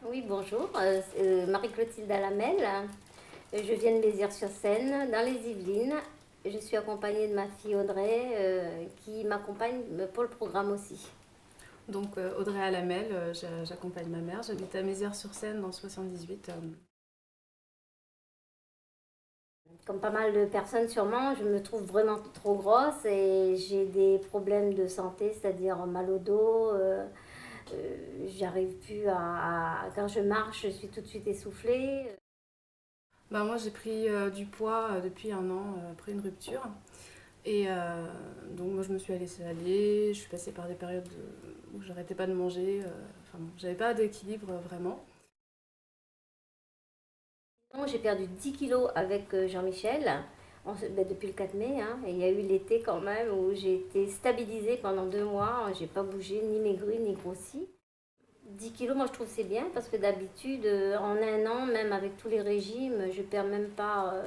Oui, bonjour, Marie-Clotilde Alamel. Je viens de Mézières-sur-Seine, dans les Yvelines. Je suis accompagnée de ma fille Audrey, qui m'accompagne pour le programme aussi. Donc Audrey Alamel, j'accompagne ma mère, j'habite à Mézières-sur-Seine dans le 78. Comme pas mal de personnes sûrement, je me trouve vraiment trop grosse et j'ai des problèmes de santé, c'est-à-dire mal au dos. J'arrive plus Quand je marche, je suis tout de suite essoufflée. Moi j'ai pris du poids depuis un an après une rupture. Et donc moi je me suis laissée aller, je suis passée par des périodes où j'arrêtais pas de manger. Enfin bon, j'avais pas d'équilibre vraiment. Non, j'ai perdu 10 kilos avec Jean-Michel depuis le 4 mai. Hein, et il y a eu l'été quand même où j'ai été stabilisée pendant 2 mois. J'ai pas bougé, ni maigri, ni grossi. 10 kilos, moi je trouve que c'est bien parce que d'habitude, en un an, même avec tous les régimes, je perds même pas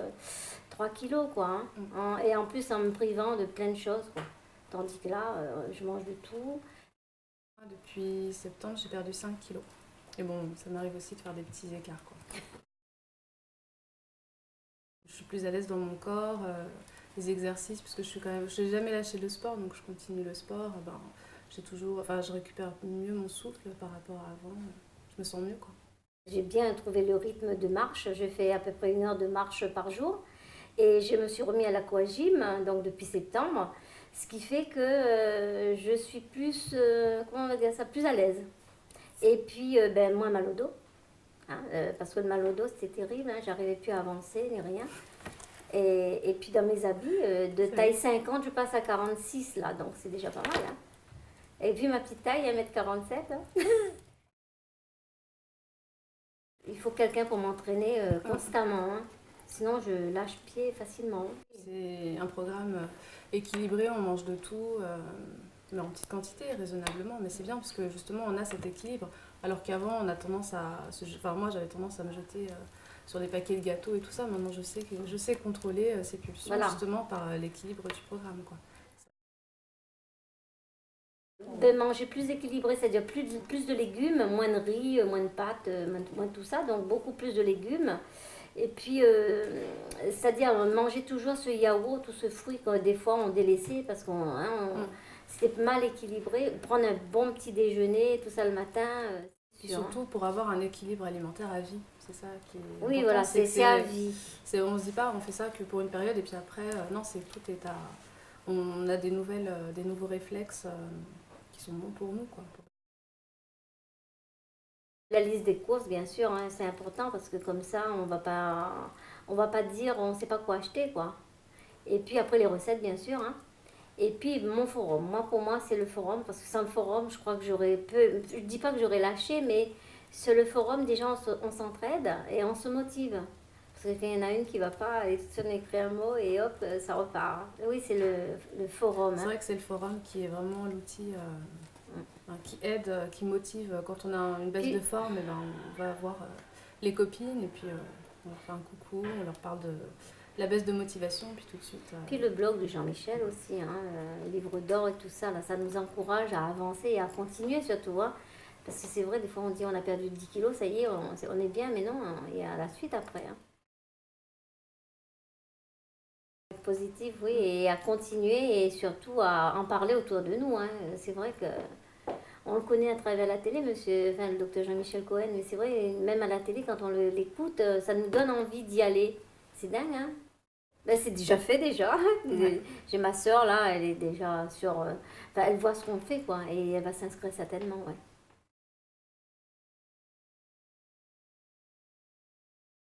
3 kilos. Quoi, hein. Et en plus en me privant de plein de choses. Quoi. Tandis que là, je mange de tout. Depuis septembre j'ai perdu 5 kilos. Et bon, ça m'arrive aussi de faire des petits écarts quoi. Je suis plus à l'aise dans mon corps, les exercices, parce que je n'ai jamais lâché le sport, donc je continue le sport. Je récupère mieux mon souffle par rapport à avant. Je me sens mieux, quoi. J'ai bien trouvé le rythme de marche. Je fais à peu près 1 heure de marche par jour. Et je me suis remis à l'aquagym, donc depuis septembre, ce qui fait que je suis plus, comment on va dire ça, plus à l'aise. Et puis, moins mal au dos, hein, parce que le mal au dos, c'était terrible, hein, j'arrivais plus à avancer ni rien. Et puis dans mes habits, de C'est vrai. taille 50, je passe à 46 là, donc c'est déjà pas mal. Hein. Et puis ma petite taille, 1,47 m. Hein. Il faut quelqu'un pour m'entraîner constamment, hein. Sinon je lâche pied facilement. C'est un programme équilibré, on mange de tout, mais en petite quantité, raisonnablement. Mais c'est bien parce que justement, on a cet équilibre. Alors qu'avant, on a tendance Enfin, moi, j'avais tendance à me jeter sur des paquets de gâteaux et tout ça. Maintenant, je sais contrôler ces pulsions Voilà. justement par l'équilibre du programme, quoi. De manger plus équilibré, c'est-à-dire plus de légumes, moins de riz, moins de pâtes, moins de tout ça, donc beaucoup plus de légumes. Et puis, c'est-à-dire manger toujours ce yaourt ou ce fruit que des fois on délaissait parce qu'on Mm. c'était mal équilibré. Prendre un bon petit déjeuner, tout ça le matin, Et c'est sûr. Hein. surtout pour avoir un équilibre alimentaire à vie. C'est ça qui est Oui, important. voilà, c'est à vie. On se dit pas, on fait ça que pour une période et puis après, non, c'est tout est à. On a des nouveaux réflexes qui sont bons pour nous, quoi. La liste des courses, bien sûr, hein, c'est important parce que comme ça, on va pas dire on sait pas quoi acheter, quoi. Et puis après les recettes, bien sûr. Hein. Et puis mon forum, pour moi c'est le forum, parce que sans le forum je crois que j'aurais peu, je dis pas que j'aurais lâché, mais sur le forum déjà on s'entraide et on se motive. Parce que quand il y en a une qui va pas, et on écrit un mot et hop, ça repart. Oui, c'est le forum. C'est Hein. vrai que c'est le forum qui est vraiment l'outil qui aide, qui motive. Quand on a une baisse Puis, de forme, eh ben, on va voir les copines et puis on leur fait un coucou, on leur parle de la baisse de motivation, puis tout de suite. puis le blog de Jean-Michel aussi, hein, livre d'or et tout ça, là, ça nous encourage à avancer et à continuer surtout. Hein. Parce que c'est vrai, des fois on dit on a perdu 10 kilos, ça y est, on est bien, mais non, hein, il y a la suite après. Hein. Positif, oui, et à continuer et surtout à en parler autour de nous. Hein. C'est vrai que on le connaît à travers la télé, le docteur Jean-Michel Cohen, mais c'est vrai, même à la télé, quand on l'écoute, ça nous donne envie d'y aller. C'est dingue, hein? Ben, c'est déjà fait déjà. Ouais. J'ai ma soeur là, elle est déjà sur. Elle voit ce qu'on fait, quoi, et elle va s'inscrire certainement, ouais.